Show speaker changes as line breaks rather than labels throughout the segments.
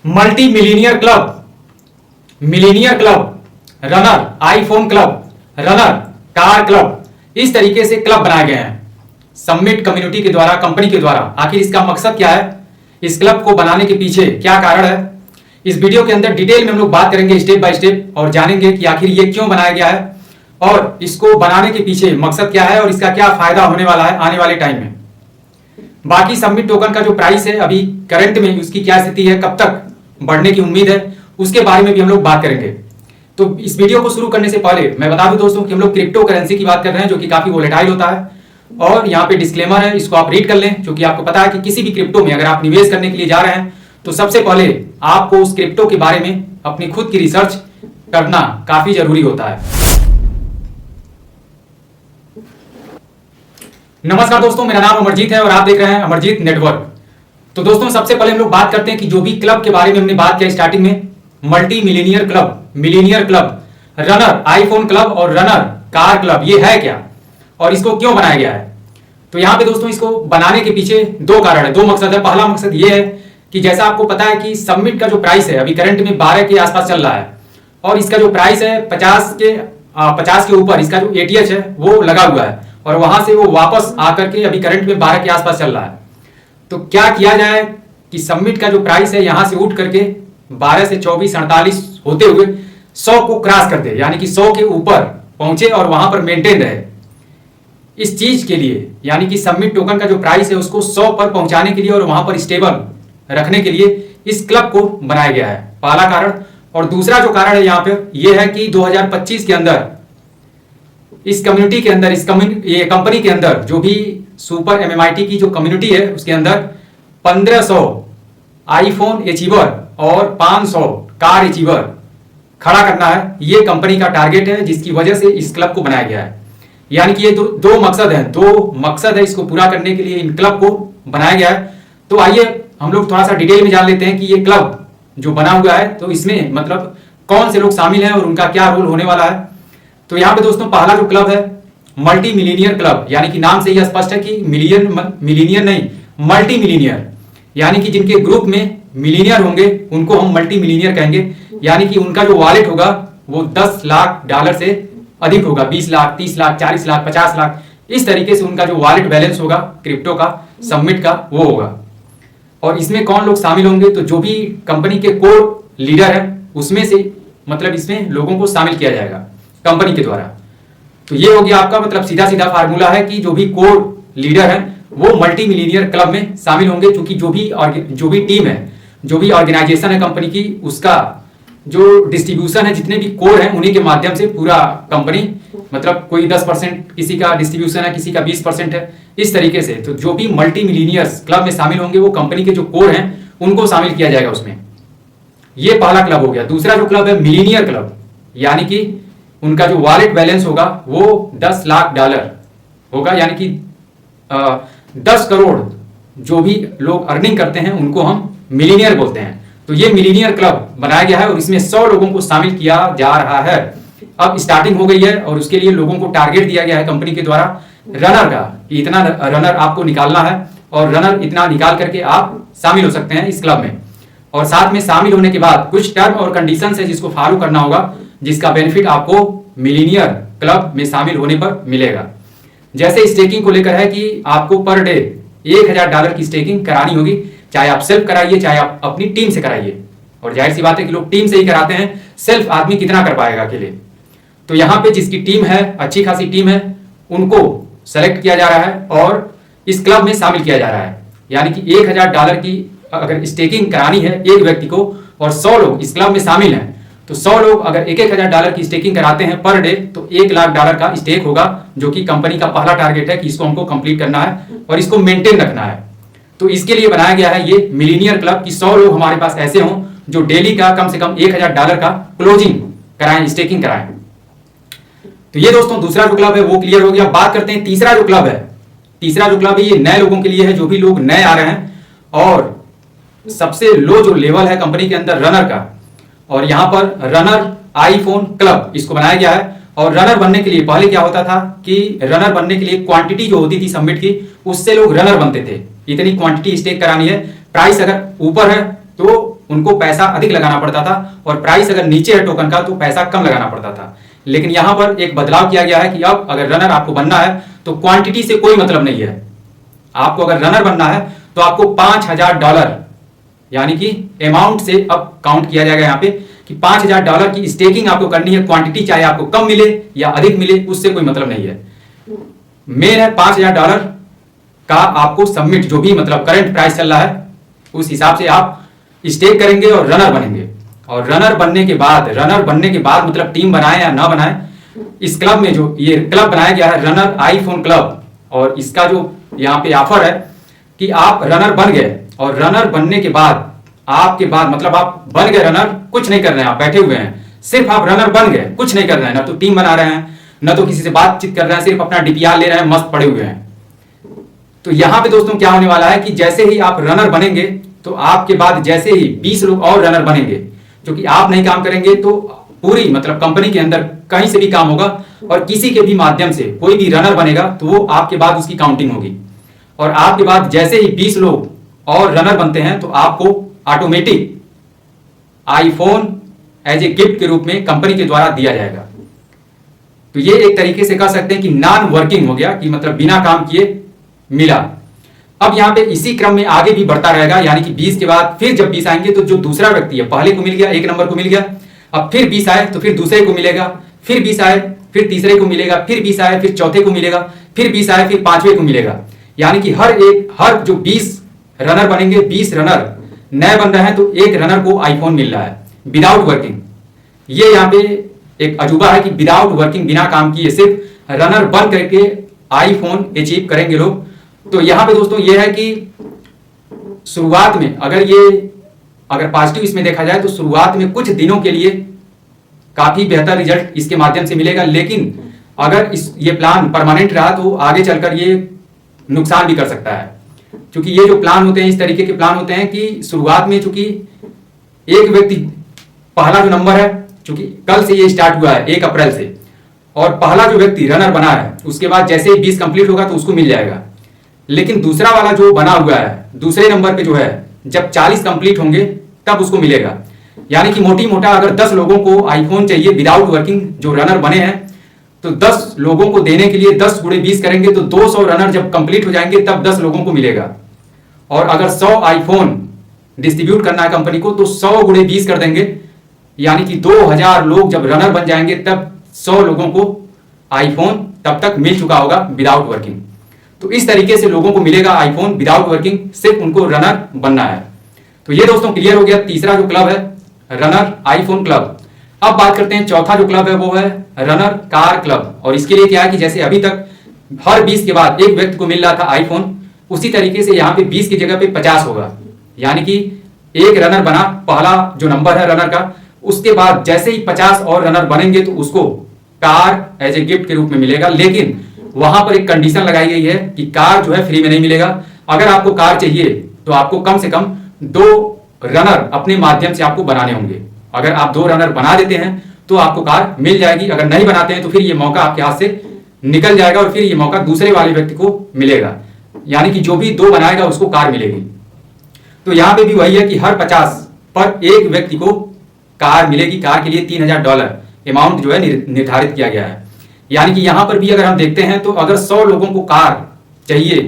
Multi millionaire club, runner, iPhone club, runner, car club, इस तरीके से क्लब बनाए गए हैं समिट कम्युनिटी के द्वारा, कंपनी के द्वारा। आखिर इसका मकसद क्या है, इस क्लब को बनाने के पीछे क्या कारण है, इस वीडियो के अंदर डिटेल में हम लोग बात करेंगे स्टेप बाय स्टेप, और जानेंगे कि आखिर ये क्यों बनाया गया है और इसको बनाने के पीछे मकसद क्या है और इसका क्या फायदा होने वाला है आने वाले टाइम में। बाकी सब्मिट टोकन का जो प्राइस है अभी करंट में उसकी क्या स्थिति है, कब तक बढ़ने की उम्मीद है, उसके बारे में भी हम लोग बात करेंगे। तो इस वीडियो को शुरू करने से पहले मैं बता दूं दोस्तों कि हम लोग क्रिप्टो करेंसी की बात कर रहे हैं, जो कि काफी वोलेटाइल होता है, और यहाँ पे डिस्क्लेमर है, इसको आप रीड कर लें, क्योंकि आपको पता है कि किसी भी क्रिप्टो में अगर आप निवेश करने के लिए जा रहे हैं तो सबसे पहले आपको उस क्रिप्टो के बारे में अपनी खुद की रिसर्च करना काफी जरूरी होता है। नमस्कार दोस्तों, मेरा नाम अमरजीत है और आप देख रहे हैं अमरजीत नेटवर्क। तो दोस्तों सबसे पहले हम लोग बात करते हैं कि जो भी क्लब के बारे में हमने बात किया स्टार्टिंग में, multi millionaire club, runner iPhone club और रनर कार क्लब, ये है क्या और इसको क्यों बनाया गया है। तो यहाँ पे दोस्तों इसको बनाने के पीछे दो कारण है, दो मकसद है। पहला मकसद ये है कि जैसा आपको पता है कि सब्मिट का जो प्राइस है अभी करंट में 12 के आसपास चल रहा है, और इसका जो प्राइस है 50 के ऊपर इसका जो एटीएच है वो लगा हुआ है, और वहां से वो वापस आकर के अभी करंट में 12 के आसपास चल रहा है। तो क्या किया जाए कि सब्मिट का जो प्राइस है यहां से उठ करके 12 से 24 48 होते हुए 100 को क्रॉस कर दे, यानी कि 100 के ऊपर पहुंचे और वहां पर मेंटेन रहे। इस चीज के लिए यानी कि सब्मिट टोकन का जो प्राइस है उसको 100 पर पहुंचाने के लिए और वहां पर स्टेबल रखने के लिए इस क्लब को बनाया गया है, पहला कारण। और दूसरा जो कारण है यहाँ पे यह है कि 2025 के अंदर इस कम्युनिटी के अंदर, ये कंपनी के अंदर जो भी सुपर एमएमआईटी की जो कम्युनिटी है उसके अंदर 1500 आईफोन अचीवर और 500 कार अचीवर खड़ा करना है। ये कंपनी का टारगेट है, जिसकी वजह से इस क्लब को बनाया गया है। यानी कि ये दो मकसद है इसको पूरा करने के लिए इन क्लब को बनाया गया है। तो आइए हम लोग थोड़ा सा डिटेल में जान लेते हैं कि ये क्लब जो बना हुआ है तो इसमें मतलब कौन से लोग शामिल हैं और उनका क्या रोल होने वाला है। तो यहाँ पे दोस्तों पहला जो क्लब है मल्टी मिलीनियर क्लब, यानी कि नाम से ही स्पष्ट है कि मिलीनियर नहीं, मल्टी मिलीनियर, यानी कि जिनके ग्रुप में मिलीनियर होंगे उनको हम मल्टी मिलीनियर कहेंगे। यानी कि उनका जो वॉलेट होगा वो $10 लाख से अधिक होगा, 20 लाख, 30 लाख, 40 लाख, 50 लाख, इस तरीके से उनका जो वॉलेट बैलेंस होगा क्रिप्टो का, सब्मिट का, वो होगा। और इसमें कौन लोग शामिल होंगे, तो जो भी कंपनी के कोर लीडर है उसमें से मतलब इसमें लोगों को शामिल किया जाएगा कंपनी के द्वारा। तो ये हो गया आपका मतलब सीधा फार्मूला है कि जो भी कोर लीडर है वो मल्टी मिलीनियर क्लब में शामिल होंगे, क्योंकि जो भी टीम है, जो भी ऑर्गेनाइजेशन है कंपनी की, उसका जो डिस्ट्रीब्यूशन है, जितने भी कोर हैं उन्हीं के माध्यम से पूरा कंपनी, मतलब कोई 10% किसी का डिस्ट्रीब्यूशन है, किसी का 20% है, इस तरीके से। तो जो भी मल्टी मिलीनियर्स क्लब में शामिल होंगे वो कंपनी के जो कोर हैं उनको शामिल किया जाएगा उसमें। ये पहला क्लब हो गया। दूसरा जो क्लब है मिलीनियर क्लब, यानी कि उनका जो वॉलेट बैलेंस होगा वो $10 लाख होगा, यानी कि 10 करोड़ जो भी लोग अर्निंग करते हैं उनको हम मिलीनियर बोलते हैं। तो ये मिलीनियर क्लब बनाया गया है और इसमें 100 लोगों को शामिल किया जा रहा है। अब स्टार्टिंग हो गई है और उसके लिए लोगों को टारगेट दिया गया है कंपनी के द्वारा रनर का, कि इतना रनर आपको निकालना है और रनर इतना निकाल करके आप शामिल हो सकते हैं इस क्लब में। और साथ में शामिल होने के बाद कुछ टर्म और कंडीशन है जिसको फॉलो करना होगा, जिसका बेनिफिट आपको मिलीनियर क्लब में शामिल होने पर मिलेगा। जैसे स्टेकिंग को लेकर है कि आपको पर डे $1000 की स्टेकिंग करानी होगी, चाहे आप सेल्फ कराइए चाहे आप अपनी टीम से कराइए। और जाहिर सी बात है कि लोग टीम से ही कराते हैं, सेल्फ आदमी कितना कर पाएगा अकेले। तो यहाँ पे जिसकी टीम है, अच्छी खासी टीम है, उनको सेलेक्ट किया जा रहा है और इस क्लब में शामिल किया जा रहा है। यानी कि $1000 की अगर स्टेकिंग करानी है एक व्यक्ति को और 100 लोग इस क्लब में शामिल हैं, तो 100 लोग अगर $1000 की स्टेकिंग कराते हैं पर डे, तो $1 लाख का स्टेक होगा, जो कि कंपनी का पहला टारगेट है कि इसको हमको कंप्लीट करना है और इसको मेंटेन रखना है। तो इसके लिए बनाया गया है ये मिलीनियर क्लब कि 100 लोग हमारे पास ऐसे हों जो डेली का कम से कम $1000 का क्लोजिंग कराएं, स्टेकिंग कराएं। तो ये दोस्तों दूसरा जो क्लब है वो क्लियर हो गया। बात करते हैं तीसरा जो क्लब है। तीसरा जो क्लब है ये नए लोगों के लिए है, जो भी लोग नए आ रहे हैं, और सबसे लो जो लेवल है कंपनी के अंदर रनर का। और यहाँ पर रनर आईफोन क्लब इसको बनाया गया है। और रनर बनने के लिए पहले क्या होता था कि रनर बनने के लिए क्वांटिटी जो होती थी सबमिट की, उससे लोग रनर बनते थे। इतनी क्वांटिटी स्टेक करानी है, प्राइस अगर ऊपर है तो उनको पैसा अधिक लगाना पड़ता था और प्राइस अगर नीचे है टोकन का तो पैसा कम लगाना पड़ता था। लेकिन यहां पर एक बदलाव किया गया है कि अब अगर रनर आपको बनना है तो क्वांटिटी से कोई मतलब नहीं है। आपको अगर रनर बनना है तो आपको $5000 यानी कि अमाउंट से अब काउंट किया जाएगा यहाँ पे कि $5000 की स्टेकिंग आपको करनी है। क्वांटिटी चाहे आपको कम मिले या अधिक मिले उससे कोई मतलब नहीं है। मेन है $5000 का आपको सबमिट, जो भी मतलब करंट प्राइस चल रहा है उस हिसाब से आप स्टेक करेंगे और रनर बनेंगे। और रनर बनने के बाद मतलब टीम बनाए या ना बनाए, इस क्लब में जो ये क्लब बनाया गया है रनर आईफोन क्लब, और इसका जो यहाँ पे ऑफर है कि आप रनर बन गए और रनर बनने के बाद आपके बाद मतलब आप बन गए रनर, कुछ नहीं कर रहे हैं, आप बैठे हुए हैं, सिर्फ आप रनर बन गए, कुछ नहीं कर रहे हैं, ना तो टीम बना रहे हैं, ना तो किसी से बातचीत कर रहे हैं, सिर्फ अपना डीपीआर ले रहे हैं, मस्त पड़े हुए हैं। तो यहां पे दोस्तों क्या होने वाला है कि जैसे ही आप रनर बनेंगे तो आपके बाद जैसे ही 20 लोग और रनर बनेंगे, जो कि आप नहीं काम करेंगे तो पूरी मतलब कंपनी के अंदर कहीं से भी काम होगा और किसी के भी माध्यम से कोई भी रनर बनेगा तो वो आपके बाद उसकी काउंटिंग होगी। और आपके बाद जैसे ही 20 लोग और रनर बनते हैं तो आपको automatic iPhone as a gift के रूप में कंपनी के द्वारा दिया जाएगा। तो ये एक तरीके से कह सकते हैं कि नॉन वर्किंग हो गया, कि मतलब बिना काम किए मिला। अब यहां पे इसी क्रम में आगे भी बढ़ता रहेगा, यानी कि 20 के बाद फिर जब 20 आएंगे तो जो दूसरा व्यक्ति है, पहले को मिल गया, 1 नंबर को मिल गया, अब फिर 20 आए तो फिर दूसरे को मिलेगा, फिर 20 आए फिर तीसरे को मिलेगा, फिर 20 आए फिर चौथे को मिलेगा, फिर 20 आए फिर पांचवें को मिलेगा। यानी कि हर जो 20 रनर बनेंगे, 20 रनर नए बन रहे हैं तो एक रनर को आईफोन मिल रहा है विदाउट वर्किंग। ये यहाँ पे एक अजूबा है कि विदाउट वर्किंग, बिना काम किए सिर्फ रनर बन करके आईफोन अचीव करेंगे लोग। तो यहां पे दोस्तों ये है कि शुरुआत में अगर पॉजिटिव इसमें देखा जाए तो शुरुआत में कुछ दिनों के लिए काफी बेहतर रिजल्ट इसके माध्यम से मिलेगा, लेकिन अगर ये प्लान परमानेंट रहा तो आगे चलकर ये नुकसान भी कर सकता है। क्योंकि ये जो प्लान होते हैं इस तरीके के प्लान होते हैं कि शुरुआत में चूंकि एक व्यक्ति, पहला जो नंबर है, चूंकि कल से ये स्टार्ट हुआ है 1 अप्रैल से, और पहला जो व्यक्ति रनर बना है उसके बाद जैसे ही 20 कंप्लीट होगा तो उसको मिल जाएगा। लेकिन दूसरा वाला जो बना हुआ है दूसरे नंबर पे जो है, जब 40 कंप्लीट होंगे तब उसको मिलेगा। यानी कि मोटी मोटा अगर 10 लोगों को आईफोन चाहिए विदाउट वर्किंग, जो रनर बने हैं, तो 10 लोगों को देने के लिए 10 × 20 करेंगे तो 200 रनर जब कंप्लीट हो जाएंगे तब 10 लोगों को मिलेगा। और अगर 100 आईफोन डिस्ट्रीब्यूट करना है कंपनी को तो 100 × 20 कर देंगे, यानी कि 2000 लोग जब रनर बन जाएंगे तब 100 लोगों को आईफोन तब तक मिल चुका होगा विदाउट वर्किंग। तो इस तरीके से लोगों को मिलेगा आईफोन विदाउट वर्किंग, सिर्फ उनको रनर बनना है। तो ये दोस्तों क्लियर हो गया तीसरा जो क्लब है रनर आईफोन क्लब। अब बात करते हैं चौथा जो क्लब है वो है रनर कार क्लब। और इसके लिए क्या है कि जैसे अभी तक हर 20 के बाद एक व्यक्ति को मिल रहा था आईफोन, उसी तरीके से यहाँ पे 20 की जगह पे 50 होगा। यानी कि एक रनर बना, पहला जो नंबर है रनर का, उसके बाद जैसे ही 50 और रनर बनेंगे तो उसको कार एज ए गिफ्ट के रूप में मिलेगा। लेकिन वहां पर एक कंडीशन लगाई गई है कि कार जो है फ्री में नहीं मिलेगा। अगर आपको कार चाहिए तो आपको कम से कम 2 रनर अपने माध्यम से आपको बनाने होंगे। अगर आप 2 रनर बना देते हैं तो आपको कार मिल जाएगी, अगर नहीं बनाते हैं तो फिर ये मौका आपके हाथ से निकल जाएगा और फिर ये मौका दूसरे वाले व्यक्ति को मिलेगा। यानी कि जो भी 2 बनाएगा उसको कार मिलेगी। तो यहां पे भी वही है कि हर 50 पर एक व्यक्ति को कार मिलेगी। कार के लिए $3000 अमाउंट जो है निर्धारित किया गया है। यानी कि यहां पर भी अगर हम देखते हैं तो अगर 100 लोगों को कार चाहिए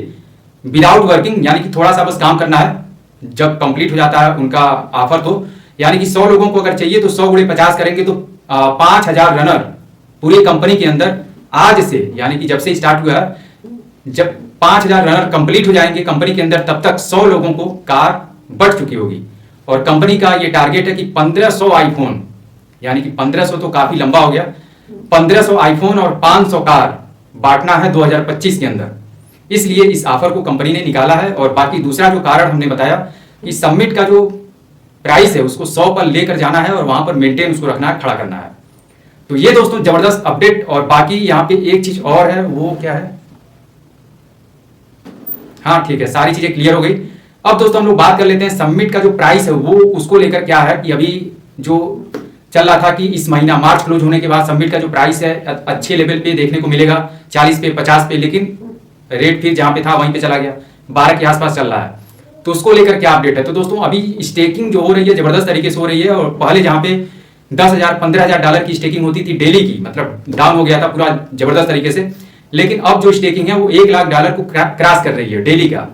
विदाउट वर्किंग, यानी कि थोड़ा सा बस काम करना है जब कंप्लीट हो जाता है उनका ऑफर, तो यानी कि 100 लोगों को अगर चाहिए तो 100 × 50 करेंगे तो 5000 रनर पूरी कंपनी के अंदर आज से, यानी कि जब से स्टार्ट हुआ है, जब 5000 रनर कंप्लीट हो जाएंगे कंपनी के अंदर तब तक 100 लोगों को कार बढ़ चुकी होगी। और कंपनी का ये टारगेट है कि 1500 आईफोन, यानी कि 1500 तो काफी लंबा हो गया, 1500 आईफोन और 500 कार बांटना है 2025 के अंदर। इसलिए इस ऑफर को कंपनी ने निकाला है। और बाकी दूसरा जो कारण हमने बताया कि सबमिट का जो प्राइस है उसको 100 पर लेकर जाना है और वहां पर मेंटेन उसको रखना है, खड़ा करना है। तो ये दोस्तों जबरदस्त अपडेट। और बाकी यहाँ पे एक चीज और है, वो क्या है, हाँ ठीक है, सारी चीजें क्लियर हो गई। अब दोस्तों हम लोग बात कर लेते हैं सबमिट का जो प्राइस है वो उसको लेकर क्या है कि अभी जो चल रहा था कि इस महीना मार्च क्लोज होने के बाद सबमिट का जो प्राइस है अच्छे लेवल पे देखने को मिलेगा, 40 पे 50 पे, लेकिन रेट फिर जहां पे था वहीं पे चला गया, 12 के आसपास चल रहा है। तो उसको लेकर क्या अपडेट है। तो दोस्तों अभी स्टेकिंग जो हो रही है जबरदस्त तरीके से हो रही है, और पहले जहां पे 10,000 15,000 डॉलर की स्टेकिंग होती थी डेली की, मतलब डाउन हो गया था पूरा जबरदस्त तरीके से, लेकिन अब जो स्टेकिंग है वो 1 लाख डॉलर को क्रॉस कर रही है डेली का।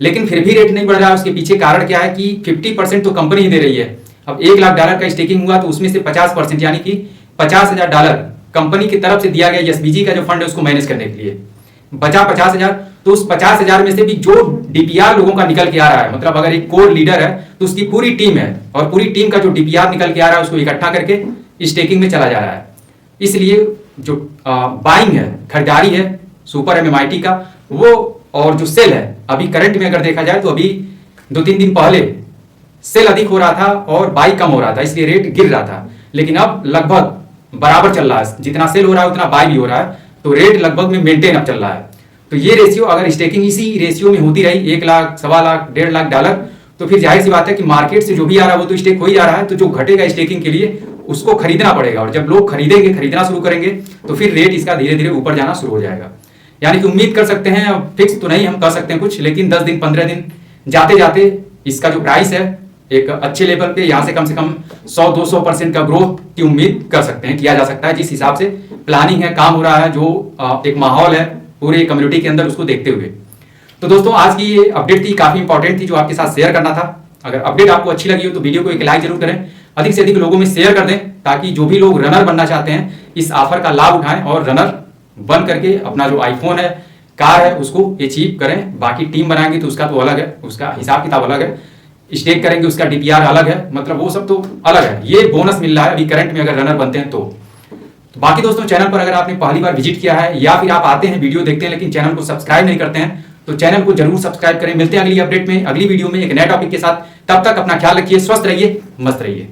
लेकिन फिर भी रेट नहीं बढ़ रहा है। उसके पीछे कारण क्या है कि 50% तो कंपनी ही दे रही है। अब 1 लाख डॉलर का स्टेकिंग हुआ तो उसमें से 50% यानी कि 50,000 डॉलर कंपनी की तरफ से दिया गया एसबीजी का जो फंड है उसको मैनेज करने के लिए, बचा 50,000। तो उस 50,000 में से भी जो डीपीआर लोगों का निकल के आ रहा है, मतलब अगर एक कोर लीडर है तो उसकी पूरी टीम है, और पूरी टीम का जो डीपीआर निकल के आ रहा है उसको इकट्ठा करके स्टेकिंग में चला जा रहा है। इसलिए जो बाइंग है, खरीदारी है सुपर एमएमआईटी का, वो और जो सेल है अभी करंट में अगर देखा जाए तो अभी 2-3 दिन पहले सेल अधिक हो रहा था और बाई कम हो रहा था, इसलिए रेट गिर रहा था। लेकिन अब लगभग बराबर चल रहा है, जितना सेल हो रहा है उतना बाई भी हो रहा है, तो रेट लगभग में मेंटेन अब चल रहा है। तो ये रेशियो अगर स्टेकिंग इसी रेशियो में होती रही 1 लाख, 1.25 लाख, 1.5 लाख डॉलर, तो फिर जाहिर सी बात है कि मार्केट से जो भी आ रहा है वो तो स्टेक हो ही जा रहा है, तो जो घटेगा स्टेकिंग के लिए उसको खरीदना पड़ेगा, और जब लोग खरीदेंगे, खरीदना शुरू करेंगे तो फिर रेट इसका धीरे धीरे ऊपर जाना शुरू हो जाएगा। यानी कि उम्मीद कर सकते हैं, फिक्स तो नहीं हम कर सकते हैं कुछ, लेकिन 10 दिन 15 दिन जाते जाते इसका जो प्राइस है एक अच्छे लेवल पे यहाँ से कम 100-200% का ग्रोथ की उम्मीद कर सकते हैं, किया जा सकता है। जिस हिसाब से प्लानिंग है, काम हो रहा है, जो एक माहौल है पूरे कम्युनिटी के अंदर, उसको देखते हुए। तो दोस्तों आज की ये अपडेट थी, काफी इंपॉर्टेंट थी, जो आपके साथ शेयर करना था। अगर अपडेट आपको अच्छी लगी हो तो वीडियो को एक लाइक जरूर करें, अधिक से अधिक लोगों में शेयर कर दें, ताकि जो भी लोग रनर बनना चाहते हैं इस ऑफर का लाभ उठाएं और रनर बन करके अपना जो आईफोन है, कार है, उसको अचीव करें। बाकी टीम बनाएंगे तो उसका तो अलग है, उसका हिसाब किताब अलग है, स्टेक करेंगे उसका डीपीआर अलग है, मतलब वो सब तो अलग है। ये बोनस मिल रहा है अभी करंट में अगर रनर बनते हैं तो बाकी दोस्तों चैनल पर अगर आपने पहली बार विजिट किया है या फिर आप आते हैं वीडियो देखते हैं लेकिन चैनल को सब्सक्राइब नहीं करते हैं, तो चैनल को जरूर सब्सक्राइब करें। मिलते हैं अगली अपडेट में, अगली वीडियो में एक नए टॉपिक के साथ। तब तक अपना ख्याल रखिए, स्वस्थ रहिए, मस्त रहिए।